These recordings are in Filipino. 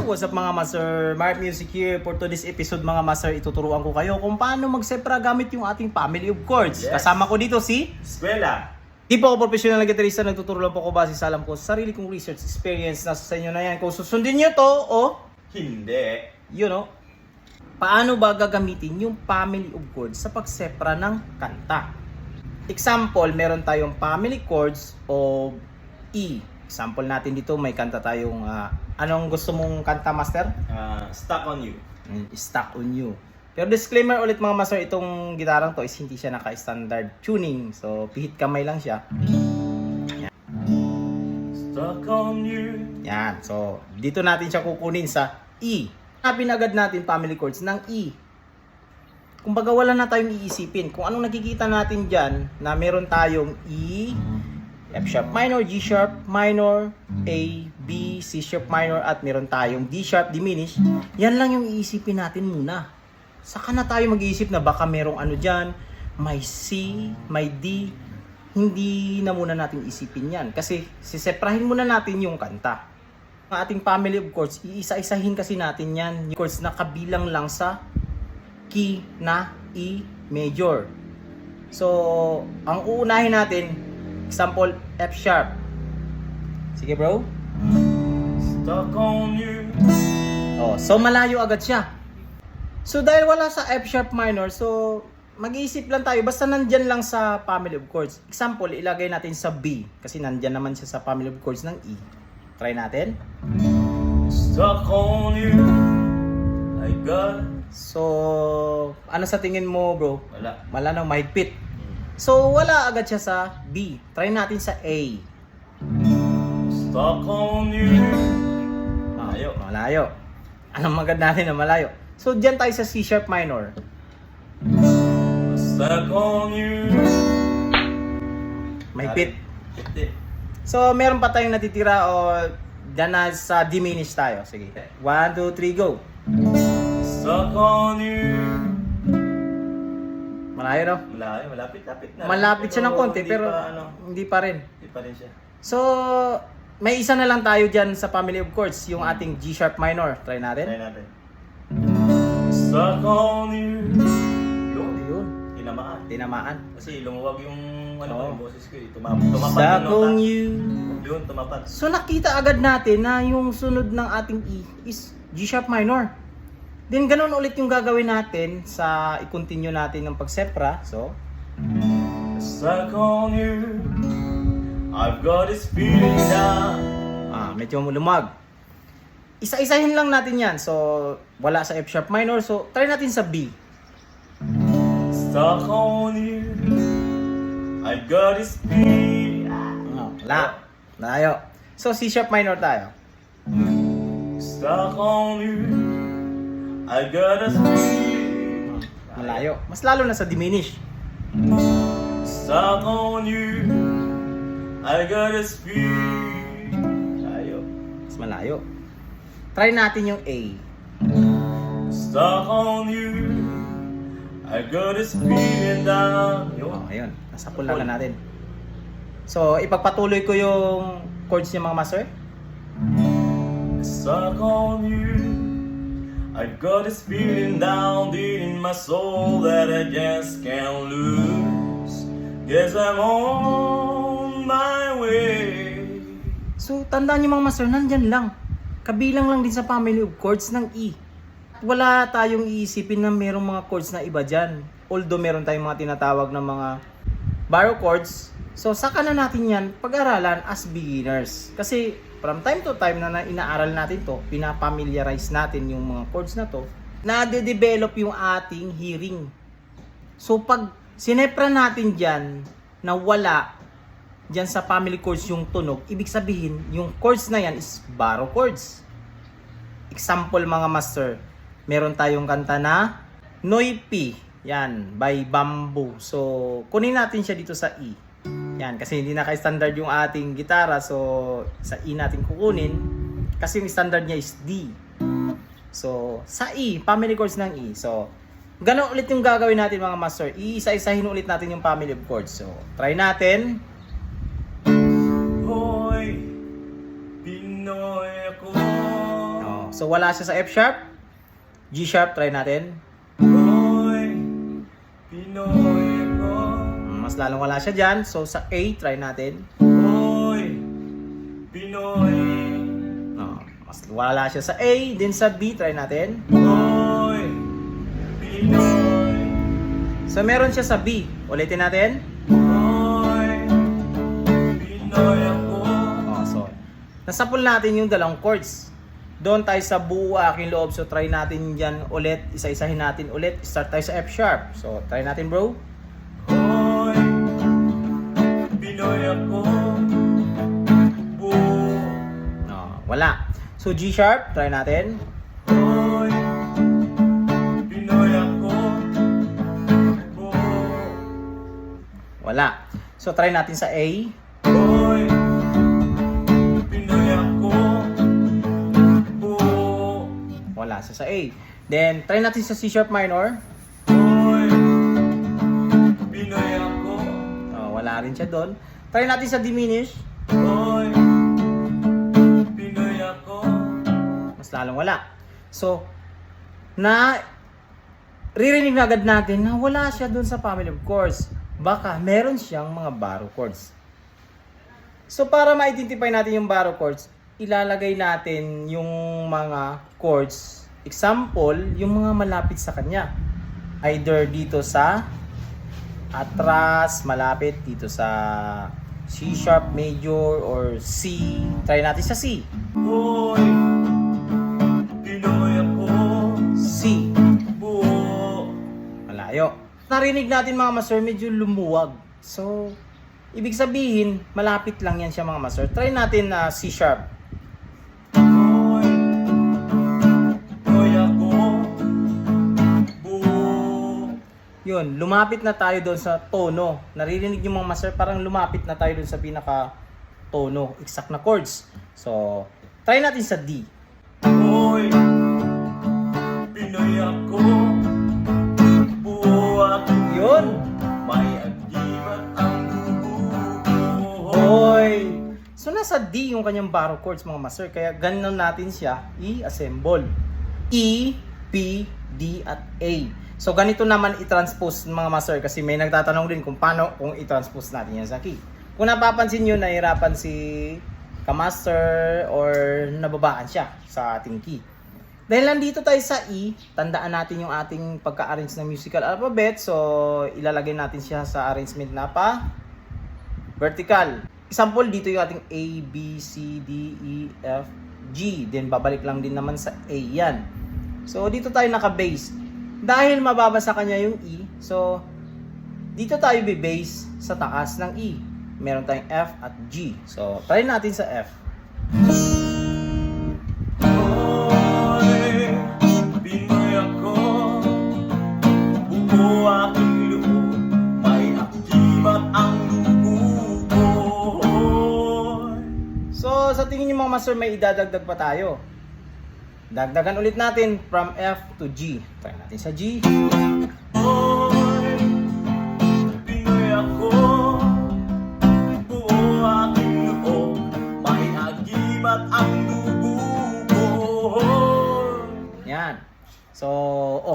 What's up mga master? Mark Music here. For today's episode mga master, ituturuan ko kayo kung paano mag-sepra gamit yung ating family of chords. Yes. Kasama ko dito si... Eskwela. Di po ako professional na gitarista, nagtuturo lang po ko base sa alam ko sa sarili kong research experience. Nasa sa inyo na yan. Kung susundin nyo to o... Hindi. You know, paano ba gagamitin yung family of chords sa pagsepra ng kanta? Example, meron tayong family chords of E. Example natin dito, may kanta tayong anong gusto mong kanta, master? Stuck on you. Stuck on You. Pero disclaimer ulit mga master, itong gitarang to is hindi siya naka-standard tuning. So, pihit kamay lang siya. Stuck on you. Yan. So, dito natin siya kukunin sa E. Hanapin agad natin family chords ng E. Kumbaga wala na tayong iisipin. Kung anong nakikita natin dyan, na meron tayong E, F sharp minor, G sharp minor, A, B, C sharp minor, at meron tayong D sharp diminished. Yan lang yung iisipin natin muna. Saka na tayo mag-iisip na baka merong ano dyan, may C, may D. Hindi na muna natin isipin yan. Kasi siseprahin muna natin yung kanta. Ang ating family of chords, iisa-isahin kasi natin yan. Yung chords na kabilang lang sa key na E major. So, ang uunahin natin, example, F sharp. Sige bro. Stuck on you. Oh, so malayo agad siya. So dahil wala sa F sharp minor, so mag-iisip lang tayo basta nandyan lang sa family of chords. Example, ilagay natin sa B kasi nandyan naman siya sa family of chords ng E. Try natin. Stuck on you. I got. So, ano sa tingin mo bro? Wala. Wala nang mahigpit. So wala agad siya sa B. Try natin sa A. Stuck on you. Malayo. Malayo. Anong maganda natin na malayo? So, dyan tayo sa C sharp minor. Stuck on you. May pit. Hindi. So, meron pa tayong natitira o dyan na sa diminish tayo. Sige. 1, 2, 3, go. Stuck on you. Malayo, no? Malayo, malapit-lapit na. Malapit siya ng konti, hindi pero pa, hindi pa rin. Hindi pa rin siya. So, may isa na lang tayo dyan sa family of chords, yung ating G sharp minor. Try natin. Try natin. Stuck on you. Yun. Yun. Tinamaan. Tinamaan. Kasi lumuwag yung Oo. yung boses ko. Tumapad Stuck yung nota. on you. Yun, tumapad. So, nakita agad natin na yung sunod ng ating E is G sharp minor. Then, ganun ulit yung gagawin natin sa i-continue natin ng pagsepra. So, Stuck on you. I've got this feeling down. medyo lumag. Isa-isahin lang natin yan. So, wala sa F sharp minor. So, try natin sa B. Stuck on you. I've got this feeling. Wala. Layo. So, C sharp minor tayo. Stuck on you. I got this feeling. Malayo. Mas lalo na sa diminish. Stuck on you. I got this feeling. Layo. Mas malayo. Try natin yung A. Stuck on you. I got this feeling down. Oh, ayun. Nasa pool na natin. So, ipagpatuloy ko yung chords niya mga master. Stuck on you. I got this feeling down deep in my soul that I just can't lose. Guess I'm on my way. So, tandaan niyo mga master, nandyan lang. Kabilang lang din sa family of chords ng E. Wala tayong iisipin na merong mga chords na iba dyan. Although meron tayong mga tinatawag na mga barrow chords. So, saka na natin yan pag-aralan as beginners. Kasi, from time to time na inaaral natin to, pinapamiliarize natin yung mga chords na to, nade-develop yung ating hearing. So, pag sinepra natin dyan na wala dyan sa family chords yung tunog, ibig sabihin, yung chords na yan is barrow chords. Example mga master, meron tayong kanta na Noipi, yan, by Bamboo. So, kunin natin siya dito sa E. Yan, kasi hindi naka-standard yung ating gitara, so sa E natin kukunin kasi yung standard niya is D. So, sa E, family chords ng E. So, gano'n ulit yung gagawin natin mga master. Iisa-isahin ulit natin yung family of chords. So, try natin. Hoy, Pinoy ako. So wala siya sa F sharp. G sharp, try natin. Hoy, Pinoy ako. Mas lalong wala siya dyan. So sa A, try natin. Hoy, Pinoy. Mas wala siya sa A. Then sa B, try natin. Hoy, Pinoy. So meron siya sa B. Ulitin natin. Hoy, Pinoy ako. So nasapul natin yung dalawang chords. Doon tayo sa buo aking loob. So try natin yan ulit. Isa-isahin natin ulit. Start tayo sa F sharp. So try natin, bro. Hoy, Pinoy ako. Buo. Wala. So G sharp, try natin. Hoy, Pinoy ako. Buo. Wala. So try natin sa A. Hoy, Pinoy ako. Buo. Wala siya sa A. Then try natin sa C sharp minor. Hoy, Pinoy ako. Wala rin siya doon. Try natin sa diminish. Hoy, Pinoy ako. Mas lalong wala. So, ririnig na agad natin na wala siya doon sa family of chords. Baka meron siyang mga barrow chords. So, para ma-identify natin yung barrow chords, ilalagay natin yung mga chords. Example, yung mga malapit sa kanya. Either dito sa atras, malapit dito sa C sharp major or C. Try natin sa C. Hoy, Pinoy ako. C. Buo. Malayo. Narinig natin mga master, medyo lumuwag. So, ibig sabihin, malapit lang yan siya mga master. Try natin na C sharp. Hoy, Pinoy ako. Buo. Yun, lumapit na tayo doon sa tono. Naririnig yung mga master, parang lumapit na tayo doon sa pinaka tono, exact na chords. So, try natin sa D. Hoy, Pinoy ako. Buo ako. Yun. May agibat ang buo. Hoy. So, nasa D yung kanyang barrow chords mga master. Kaya ganun natin siya i-assemble. E, P, D, at A. So, ganito naman i-transpose mga master kasi may nagtatanong din kung paano kung i-transpose natin yan sa key. Kung napapansin nyo, nahirapan si ka-master or nababaan siya sa ating key. Dahil nandito tayo sa E, tandaan natin yung ating pagka-arrange ng musical alphabet. So, ilalagay natin siya sa arrangement na pa vertical. Example, dito yung ating A, B, C, D, E, F, G. Then, babalik lang din naman sa A yan. So, dito tayo naka-base. Dahil mababa sa kanya yung E, so, dito tayo be-base sa taas ng E. Meron tayong F at G. So, try natin sa F. Hoy, Pinoy ako. Buo aking loob. May agibat ang dugo ko. So, sa tingin niyo mga master, may idadagdag pa tayo. Dagdagan ulit natin from F to G. Try natin sa G. Hoy, Pinoy ako. Buo aking loob. May agibat ang dugo ko. Yan. So,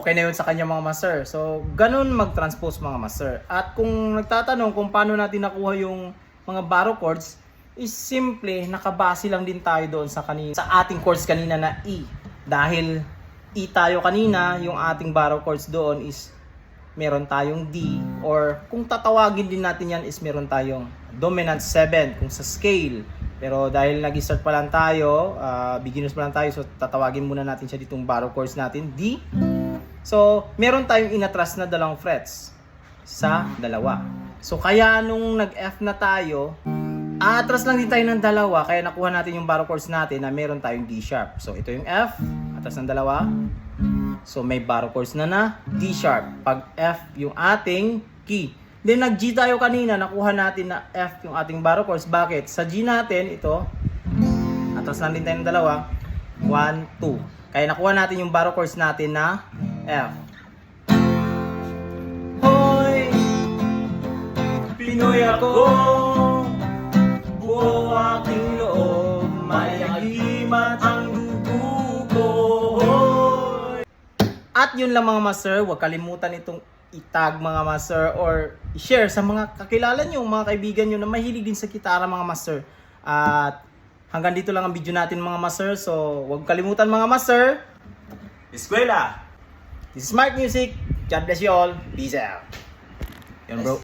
okay na yun sa kanya mga master. So, ganun mag-transpose mga master. At kung nagtatanong kung paano natin nakuha yung mga barrow chords, is simple, nakabase lang din tayo doon sa ating chords kanina na E. Dahil E tayo kanina, yung ating barrow chords doon is meron tayong D, or kung tatawagin din natin yan is meron tayong dominant 7 kung sa scale. Pero dahil nag-start pa lang tayo, beginners pa lang tayo, so tatawagin muna natin siya ditong barrow chords natin, D. So, meron tayong inatras na dalawang frets sa dalawa. So, kaya nung nag-F na tayo, atras lang din tayo ng dalawa, kaya nakuha natin yung barrow chords natin na meron tayong D sharp. So, ito yung F, atras ng dalawa. So, may barrow chords na D sharp. Pag F yung ating key. Then, nag-G tayo kanina, nakuha natin na F yung ating barrow chords. Bakit? Sa G natin, ito, atras lang din tayo ng dalawa. 1, 2. Kaya nakuha natin yung barrow chords natin na F. Hoy! Pinoy ako. Buo aking loob. May agimat ang dugo ko. At yun lang mga master, huwag kalimutan itong itag mga master or i-share sa mga kakilala nyo, mga kaibigan nyo na mahilig din sa gitara mga master. At hanggang dito lang ang video natin mga master. So huwag kalimutan mga master. Eskwela! This is Smart Music. God bless you all. Peace out. Yan bro.